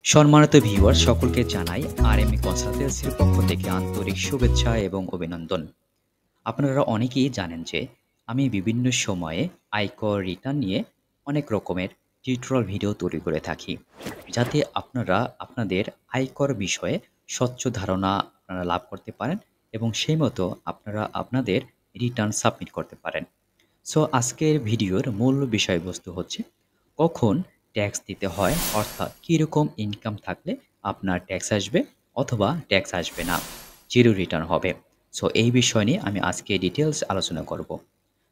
সম্মানিত ভিউয়ার সকলকে জানাই আরএমএ কনসালটেন্সির পক্ষ থেকে আন্তরিক শুভেচ্ছা এবং অভিনন্দন। আপনারা অনেকেই জানেন যে আমি বিভিন্ন সময়ে আয়কর রিটার্ন নিয়ে অনেক রকমের টিউটোরিয়াল ভিডিও তৈরি করে থাকি, যাতে আপনারা আপনাদের আয়কর বিষয়ে স্বচ্ছ ধারণা আপনারা লাভ করতে পারেন এবং সেই মতো আপনারা আপনাদের রিটার্ন সাবমিট করতে পারেন। সো আজকের ভিডিওর মূল বিষয়বস্তু হচ্ছে কখন ট্যাক্স দিতে হয়, অর্থাৎ কীরকম ইনকাম থাকলে আপনার ট্যাক্স আসবে অথবা ট্যাক্স আসবে না, জিরো রিটার্ন হবে। সো এই বিষয় নিয়ে আমি আজকে ডিটেলস আলোচনা করব।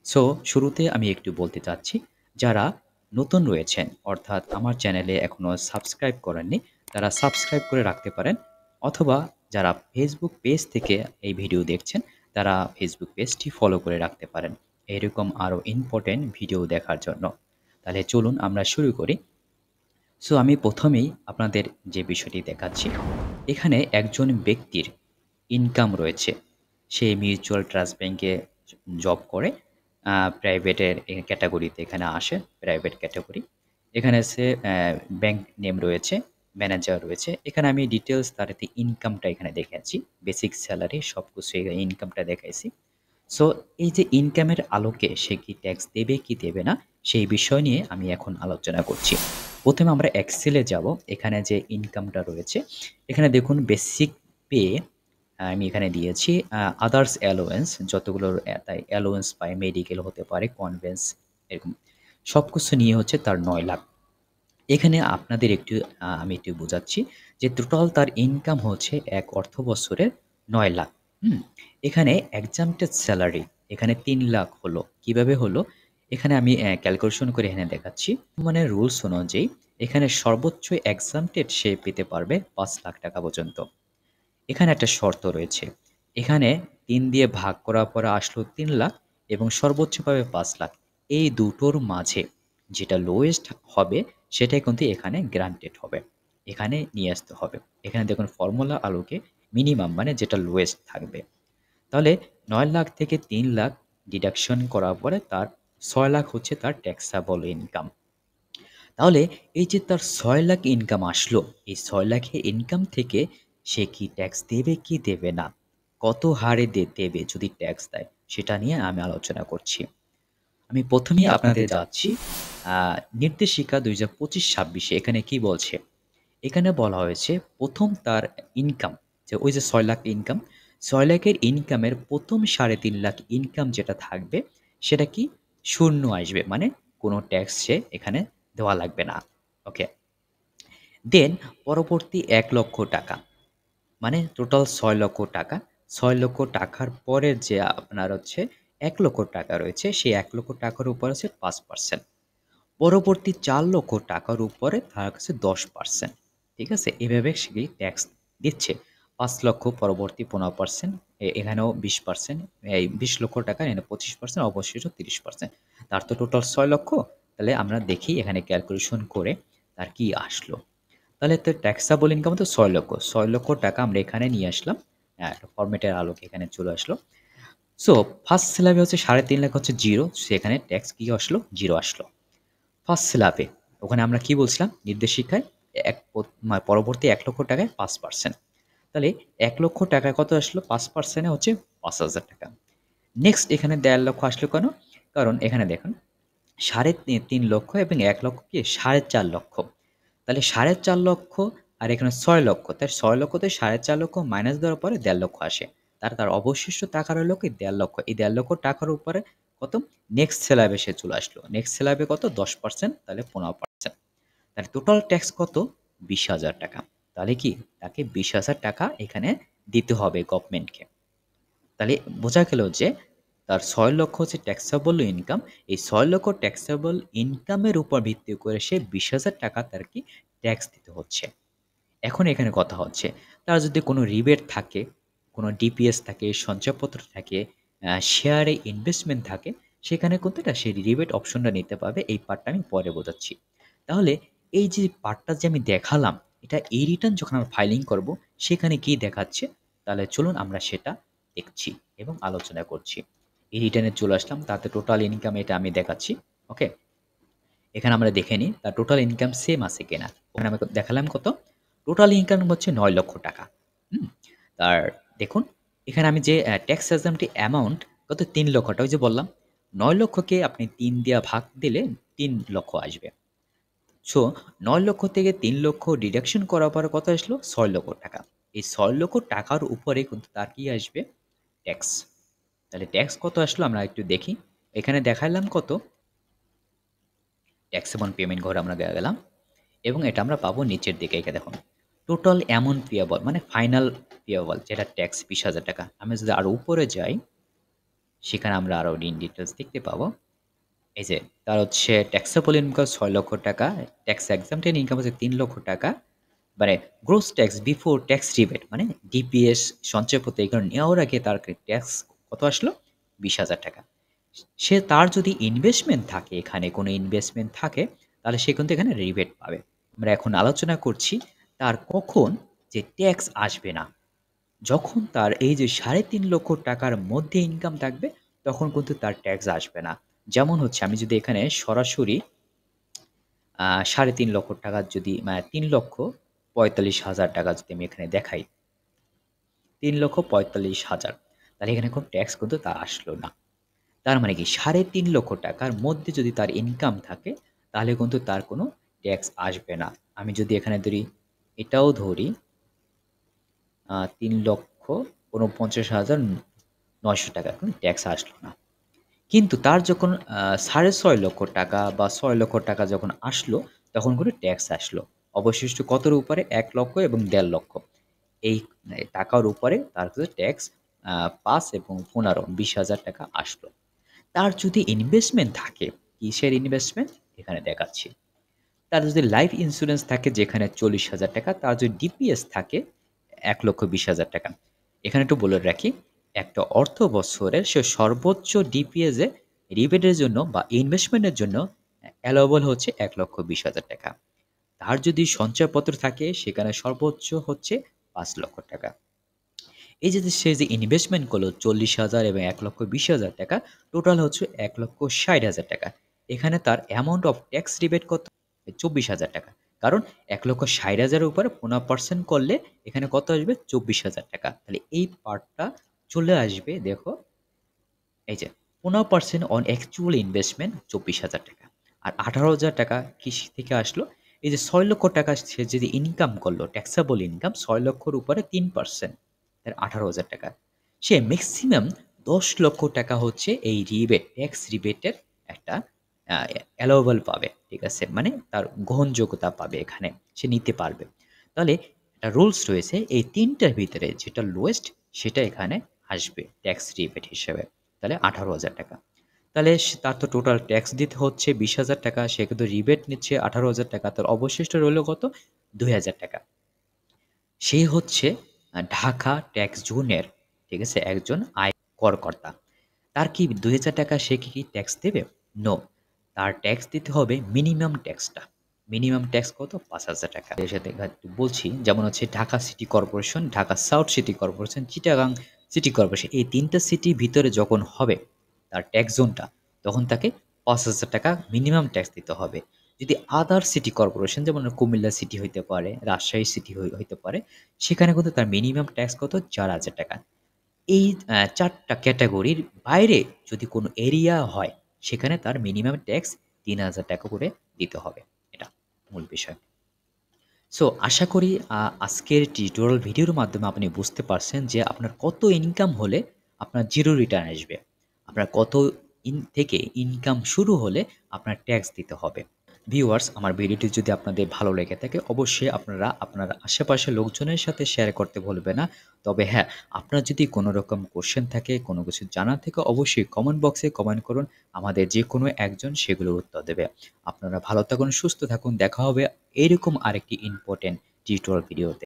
সো শুরুতে আমি একটু বলতে চাচ্ছি, যারা নতুন রয়েছেন অর্থাৎ আমার চ্যানেলে এখনও সাবস্ক্রাইব করেননি, তারা সাবস্ক্রাইব করে রাখতে পারেন, অথবা যারা ফেসবুক পেজ থেকে এই ভিডিও দেখছেন তারা ফেসবুক পেজটি ফলো করে রাখতে পারেন এরকম আরও ইম্পর্টেন্ট ভিডিও দেখার জন্য। তাহলে চলুন আমরা শুরু করি। সো আমি প্রথমেই আপনাদের যে বিষয়টি দেখাচ্ছি, এখানে একজন ব্যক্তির ইনকাম রয়েছে। সে মিউচুয়াল ট্রাস্ট ব্যাংকে জব করে, প্রাইভেটের ক্যাটাগরিতে এখানে আসে, প্রাইভেট ক্যাটাগরি। এখানে সে ব্যাংক নেম রয়েছে, ম্যানেজার রয়েছে। এখানে আমি ডিটেলস তার ইনকামটা এখানে দেখাচ্ছি, বেসিক স্যালারি সব কিছু ইনকামটা দেখাইছি। সো এই যে ইনকামের আলোকে সে কি ট্যাক্স দেবে কি দেবে না, সেই বিষয় নিয়ে আমি এখন আলোচনা করছি। প্রথমে আমরা এক্সেলে যাব। এখানে যে ইনকামটা রয়েছে, এখানে দেখুন বেসিক পে আমি এখানে দিয়েছি, আদার্স অ্যালোয়েন্স যতগুলো তাই অ্যালোয়েন্স পায়, মেডিকেল হতে পারে, কনভেন্স, এরকম সব কিছু নিয়ে হচ্ছে তার 9 লাখ। এখানে আপনাদের একটু আমি একটু বোঝাচ্ছি যে টোটাল তার ইনকাম হচ্ছে এক অর্থ বছরের 9 লাখ। হুম, এখানে এক্সামটেড স্যালারি এখানে 3 লাখ হলো। কিভাবে হলো এখানে আমি ক্যালকুলেশন করে এখানে দেখাচ্ছি। মানে রুলস অনুযায়ী এখানে সর্বোচ্চ এক্সামটেড সে পেতে পারবে 5 লাখ টাকা পর্যন্ত। এখানে একটা শর্ত রয়েছে, এখানে 3 দিয়ে ভাগ করার পরে আসলো 3 লাখ এবং সর্বোচ্চ পাবে 5 লাখ। এই দুটোর মাঝে যেটা লোয়েস্ট হবে সেটাই কিন্তু এখানে গ্রান্টেড হবে, এখানে নিয়ে আসতে হবে। এখানে দেখুন ফর্মুলা আলোকে মিনিমাম মানে যেটা লোয়েস্ট থাকবে। তাহলে 9 লাখ থেকে 3 লাখ ডিডাকশন করার পরে তার 6 লাখ হচ্ছে তার ট্যাক্সেবল ইনকাম। তাহলে এই যে তার 6 লাখ ইনকাম আসলো, এই 6 লাখের ইনকাম থেকে সে কি ট্যাক্স দেবে কি দেবে না, কত হারে দেবে যদি ট্যাক্স দেয়, সেটা নিয়ে আমি আলোচনা করছি। আমি প্রথমেই আপনাদের যাচ্ছি নির্দেশিকা 2025-26 এখানে কি বলছে। এখানে বলা হয়েছে প্রথম তার ইনকাম, যে ওই যে 6 লাখ ইনকাম, 6 লাখের ইনকামের প্রথম 3.5 লাখ ইনকাম যেটা থাকবে সেটা কি শূন্য আসবে, মানে কোনো ট্যাক্স সে এখানে দেওয়া লাগবে না। ওকে, দেন পরবর্তী 1 লক্ষ টাকা, মানে টোটাল 6 লক্ষ টাকা। 6 লক্ষ টাকার পরে যে আপনার হচ্ছে 1 লক্ষ টাকা রয়েছে, সেই 1 লক্ষ টাকার উপর আছে 5%। পরবর্তী 4 লক্ষ টাকার উপরে তার কাছে 10%। ঠিক আছে, এভাবে সে ট্যাক্স দিচ্ছে। 5 লক্ষ পরবর্তী 15%, এখানেও 20%, এই 20 লক্ষ টাকা এখানে 25%, অবশিষ্ট 30%। তার তো টোটাল 6 লক্ষ। তাহলে আমরা দেখি এখানে ক্যালকুলেশন করে তার কি আসলো। তাহলে তো ট্যাক্সেবল ইনকাম তো 6 লক্ষ, 6 লক্ষ টাকা আমরা এখানে নিয়ে আসলাম, একটা ফরম্যাটের আলোকে এখানে চলে আসলো। সো ফার্স্ট স্ল্যাবে হচ্ছে 3.5 লাখ হচ্ছে জিরো, সেখানে ট্যাক্স কি আসলো, জিরো আসলো। ফার্স্ট স্ল্যাবে ওখানে আমরা কি বলছিলাম নির্দেশিকায়, পরবর্তী 1 লক্ষ টাকায় 5%। তাহলে 1 লক্ষ টাকায় কত আসলো, 5%-এ হচ্ছে 5,000 টাকা। নেক্সট এখানে 1.5 লক্ষ আসলো কেন, কারণ এখানে দেখুন 3.5 লক্ষ এবং 1 লক্ষ কি 4.5 লক্ষ। তাহলে 4.5 লক্ষ আর এখানে 6 লক্ষ, তাই 6 লক্ষতে 4.5 লক্ষ মাইনাস দেওয়ার পরে 1.5 লক্ষ আসে। তার অবশিষ্ট টাকা রইল কি 1.5 লক্ষ। এই 1.5 লক্ষ টাকার উপরে কত, নেক্সট স্ল্যাবে সে চলে আসলো। নেক্সট স্ল্যাবে কত, 10%, তাহলে 15%। তাহলে টোটাল ট্যাক্স কত, 20,000 টাকা। তাহলে কি তাকে 20,000 টাকা এখানে দিতে হবে গভর্নমেন্টকে। তাহলে বোঝা গেল যে তার 6 লক্ষ হচ্ছে ট্যাক্সেবল ইনকাম। এই 6 লক্ষ ট্যাক্সেবল ইনকামের উপর ভিত্তি করে সে 20,000 টাকা তার কি ট্যাক্স দিতে হচ্ছে। এখন এখানে কথা হচ্ছে, তার যদি কোনো রিবেট থাকে, কোনো ডিপিএস থাকে, সঞ্চয়পত্র থাকে, শেয়ারে ইনভেস্টমেন্ট থাকে, সেখানে কোনটা সে রিবেট অপশনটা নিতে পারবে। এই পার্টটা আমি পরে বোঝাচ্ছি। তাহলে এই যে পার্টটা যে আমি দেখালাম, এটা এই রিটার্ন যখন আমরা ফাইলিং করব সেখানে কি দেখাচ্ছে, তাহলে চলুন আমরা সেটা দেখছি এবং আলোচনা করছি। এই রিটার্নে চলে আসলাম, তাতে টোটাল ইনকাম এটা আমি দেখাচ্ছি। ওকে, এখানে আমরা দেখে নিই তার টোটাল ইনকাম সেম আছে কিনা। ওখানে আমি দেখালাম কত, টোটাল ইনকাম হচ্ছে ৯ লক্ষ টাকা। হুম? আর দেখুন এখানে আমি যে ট্যাক্স এক্সাম্পটি অ্যামাউন্ট কত ৩ লক্ষ টাকা। ওই যে বললাম ৯ লক্ষকে আপনি ৩ দিয়া ভাগ দিলে ৩ লক্ষ আসবে। সো ৯ লক্ষ থেকে ৩ লক্ষ ডিডাকশন করার পরে কত আসলো? ৬ লক্ষ টাকা। এই ৬ লক্ষ টাকার উপরে কিন্তু তার কি আসবে? ট্যাক্স। তাহলে ট্যাক্স কত আসলো আমরা একটু দেখি। এখানে দেখাইলাম কত? ট্যাক্সেবল পেমেন্ট ঘরে আমরা গেলাম এবং এটা আমরা পাবো নিচের দিকে। এখানে দেখুন টোটাল অ্যামাউন্ট পেয়েবল মানে ফাইনাল পেয়েবল যেটা ট্যাক্স ২০,০০০ টাকা। আমি যদি আরো উপরে যাই সেখানে আমরা আরো ইন ডিটেইলস দেখতে পাবো। এই যে তার হচ্ছে ট্যাক্সেবল ইনকাম ৬ লক্ষ টাকা, ট্যাক্স এক্সামটেড ইনকাম হচ্ছে ৩ লক্ষ টাকা। মানে gross tax before tax rebate মানে ডিপিএস সঞ্চয়পত্র এগুলো নেওয়ার আগে তার ট্যাক্স কত আসলো? ২০,০০০ টাকা। সে তার যদি ইনভেস্টমেন্ট থাকে এখানে কোনো ইনভেস্টমেন্ট থাকে তাহলে সে কিন্তু এখানে রিবেট পাবে। আমরা এখন আলোচনা করছি তার কখন যে ট্যাক্স আসবে না। যখন তার এই যে ৩.৫ লক্ষ টাকার মধ্যে ইনকাম থাকবে তখন কিন্তু তার ট্যাক্স আসবে না। যেমন হচ্ছে আমি যদি এখানে সরাসরি ৩.৫ লক্ষ টাকার যদি ৩,৪৫,০০০ টাকা যদি আমি এখানে দেখাই, ৩,৪৫,০০০ তাহলে এখানে কোনো ট্যাক্স কিন্তু তার আসলো না। তার মানে কি ৩.৫ লক্ষ টাকার মধ্যে যদি তার ইনকাম থাকে তাহলে কিন্তু তার কোনো ট্যাক্স আসবে না। আমি যদি এখানে ধরি এটাও ধরি ৩,৪৯,৯০০ টাকা কোনো ট্যাক্স আসলো না। কিন্তু তার যখন ৬.৫ লক্ষ টাকা বা ৬ লক্ষ টাকা যখন আসলো, তখন করে ট্যাক্স আসলো। অবশিষ্ট কতর উপরে? ১ লক্ষ এবং ১.৫ লক্ষ। এই টাকার উপরে তার কাছে ট্যাক্স ৫ এবং ১৫ ২০,০০০ টাকা আসলো। তার যদি ইনভেস্টমেন্ট থাকে, কিসের ইনভেস্টমেন্ট? এখানে দেখাচ্ছি। তার যদি লাইফ ইন্সুরেন্স থাকে যেখানে ৪০,০০০ টাকা, তার যদি ডিপিএস থাকে ১,২০,০০০ টাকা। এখানে একটু বলে রাখি, একটা অর্থ বছরে সে সর্বোচ্চ ডিপিএস এ রিবেটের জন্য বা ইনভেস্টমেন্টের জন্য অ্যালাওয়েবল হচ্ছে ১,২০,০০০ টাকা। তার যদি সঞ্চয়পত্র থাকে সেখানে সর্বোচ্চ হচ্ছে ৫ লক্ষ টাকা। এই যে সে যে ইনভেস্টমেন্ট করলো ৪০,০০০ এবং ১,২০,০০০ টাকা, টোটাল হচ্ছে ১,৬০,০০০ টাকা। এখানে তার অ্যামাউন্ট অফ ট্যাক্স রিবেট কত? ২৪,০০০ টাকা। কারণ ১,৬০,০০০ এর উপরে ১৫% করলে এখানে কত আসবে? ২৪,০০০ টাকা। তাহলে এই পার্টটা চলে আসবে দেখো এই যে 15% অন অ্যাকচুয়াল ইনভেস্টমেন্ট ২৪,০০০ টাকা। আর ১৮,০০০ টাকা কিস থেকে আসলো? এই যে ৬ লক্ষ টাকা সে যদি ইনকাম করলো, ট্যাক্সেবল ইনকাম ৬ লক্ষর উপরে ৩% তার ১৮,০০০ টাকা। সে মেক্সিমাম ১০ লক্ষ টাকা হচ্ছে এই রিবেট, ট্যাক্স রিবেটের একটা অ্যালাওয়েবল পাবে। ঠিক আছে? মানে তার গ্রহণযোগ্যতা পাবে এখানে। সে নিতে পারবে। তাহলে একটা রুলস রয়েছে এই ৩ টার ভিতরে যেটা লোয়েস্ট সেটা এখানে আসবে ট্যাক্স রিবেট হিসেবে। তাহলে ১৮,০০০ টাকা। তাহলে তার তো টোটাল ট্যাক্স দিতে হচ্ছে ২০,০০০ টাকা। সে কিন্তু রিবেট নিচ্ছে ১৮,০০০ টাকা। তার অবশিষ্ট রইল কত? ২,০০০ টাকা। সে হচ্ছে ঢাকা ট্যাক্স জোনের, ঠিক আছে? একজন আয় করকর্তা। তার কি ৳২,০০০ সে কি ট্যাক্স দেবে? নো। তার ট্যাক্স দিতে হবে মিনিমাম ট্যাক্সটা। মিনিমাম ট্যাক্স কত? ৳৫,০০০ এর সাথে একটু বলছি যেমন হচ্ছে Dhaka city corporation, Dhaka south city corporation, Chittagong city corporation এই ৩ টা সিটির ভিতরে যখন হবে তার ট্যাক্স জোনটা তখন তাকে ৳৫,০০০ মিনিমাম ট্যাক্স দিতে হবে। যদি আদার সিটি কর্পোরেশন যেমন কুমিল্লা সিটি হইতে পারে, রাজশাহী সিটি হইতে পারে সেখানে কিন্তু তার মিনিমাম ট্যাক্স কত? ৳৪,০০০। এই ৪ টা ক্যাটেগরির বাইরে যদি কোনো এরিয়া হয়, সেখানে তার মিনিমাম ট্যাক্স ৳৩,০০০ করে দিতে হবে। এটা মূল বিষয়। সো আশা করি আজকের টিউটোরিয়াল ভিডিওর মাধ্যমে আপনি বুঝতে পারছেন যে আপনার কত ইনকাম হলে আপনার জিরো রিটার্ন আসবে। আপনার কত থেকে ইনকাম শুরু হলে আপনার ট্যাক্স দিতে হবে। ভিউয়ার্স আমার ভিডিওটি যদি আপনাদের ভালো লেগে থাকে অবশ্যই আপনারা আপনার আশেপাশের লোকজনের সাথে শেয়ার করতে ভুলবেন না। তবে হ্যাঁ, আপনার যদি কোনো রকম কোয়েশ্চেন থাকে, কোনো কিছু জানার থেকে অবশ্যই কমেন্ট বক্সে কমেন্ট করুন। আমাদের যেকোনো একজন সেগুলোর উত্তর দেবে। আপনারা ভালো থাকুন, সুস্থ থাকুন। দেখা হবে এরকম আরেকটি ইম্পোর্টেন্ট টিউটোরিয়াল ভিডিওতে।